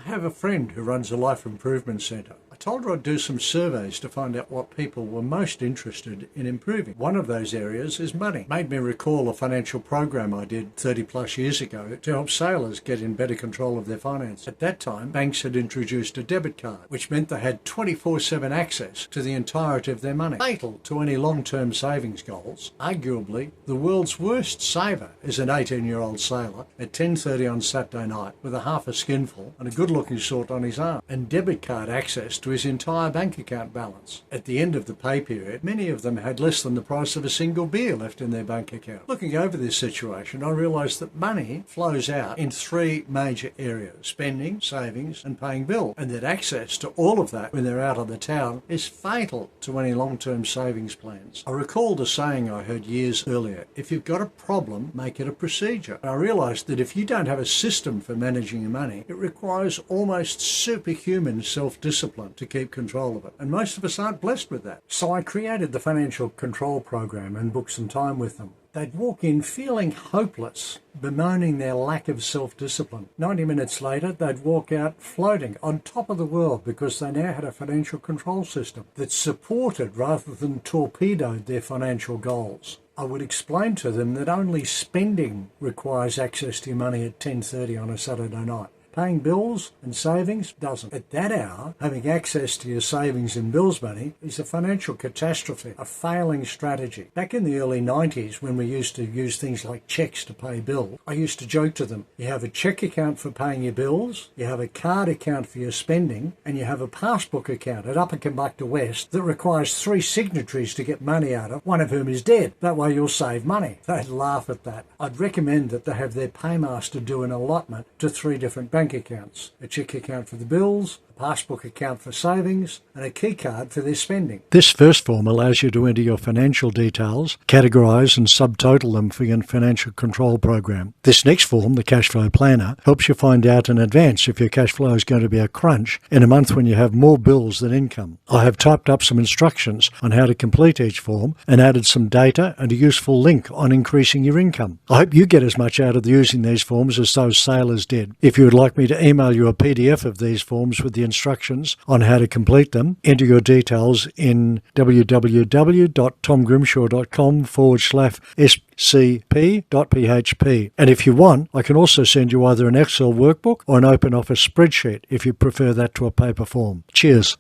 I have a friend who runs a life improvement centre. I told her I'd do some surveys to find out what people were most interested in improving. One of those areas is money. Made me recall a financial program I did 30 plus years ago to help sailors get in better control of their finances. At that time, banks had introduced a debit card, which meant they had 24/7 access to the entirety of their money. Fatal to any long-term savings goals. Arguably, the world's worst saver is an 18-year-old sailor at 10:30 on Saturday night with a half a skinful and a good-looking sort on his arm, and debit card access to his entire bank account balance. At the end of the pay period, many of them had less than the price of a single beer left in their bank account. Looking over this situation, I realised that money flows out in three major areas: spending, savings and paying bills, and that access to all of that when they're out on the town is fatal to any long-term savings plans. I recalled a saying I heard years earlier: if you've got a problem, make it a procedure. And I realised that if you don't have a system for managing your money, it requires almost superhuman self-discipline to keep control of it. And most of us aren't blessed with that. So I created the Financial Control Program and booked some time with them. They'd walk in feeling hopeless, bemoaning their lack of self-discipline. 90 minutes later, they'd walk out floating on top of the world because they now had a financial control system that supported rather than torpedoed their financial goals. I would explain to them that only spending requires access to your money at 10:30 on a Saturday night. Paying bills and savings doesn't. At that hour, having access to your savings and bills money is a financial catastrophe, a failing strategy. Back in the early 90s, when we used to use things like cheques to pay bills, I used to joke to them, you have a cheque account for paying your bills, you have a card account for your spending, and you have a passbook account at Upper Kambukta West that requires 3 signatories to get money out of, one of whom is dead. That way you'll save money. They'd laugh at that. I'd recommend that they have their paymaster do an allotment to 3 different bank accounts: a cheque account for the bills, a passbook account for savings, and a key card for their spending. This first form allows you to enter your financial details, categorise and subtotal them for your financial control program. This next form, the cash flow planner, helps you find out in advance if your cash flow is going to be a crunch in a month when you have more bills than income. I have typed up some instructions on how to complete each form and added some data and a useful link on increasing your income. I hope you get as much out of using these forms as those sailors did. If you would like me to email you a PDF of these forms with the instructions on how to complete them, enter your details in www.tomgrimshaw.com/scp.php. And if you want, I can also send you either an Excel workbook or an OpenOffice spreadsheet if you prefer that to a paper form. Cheers.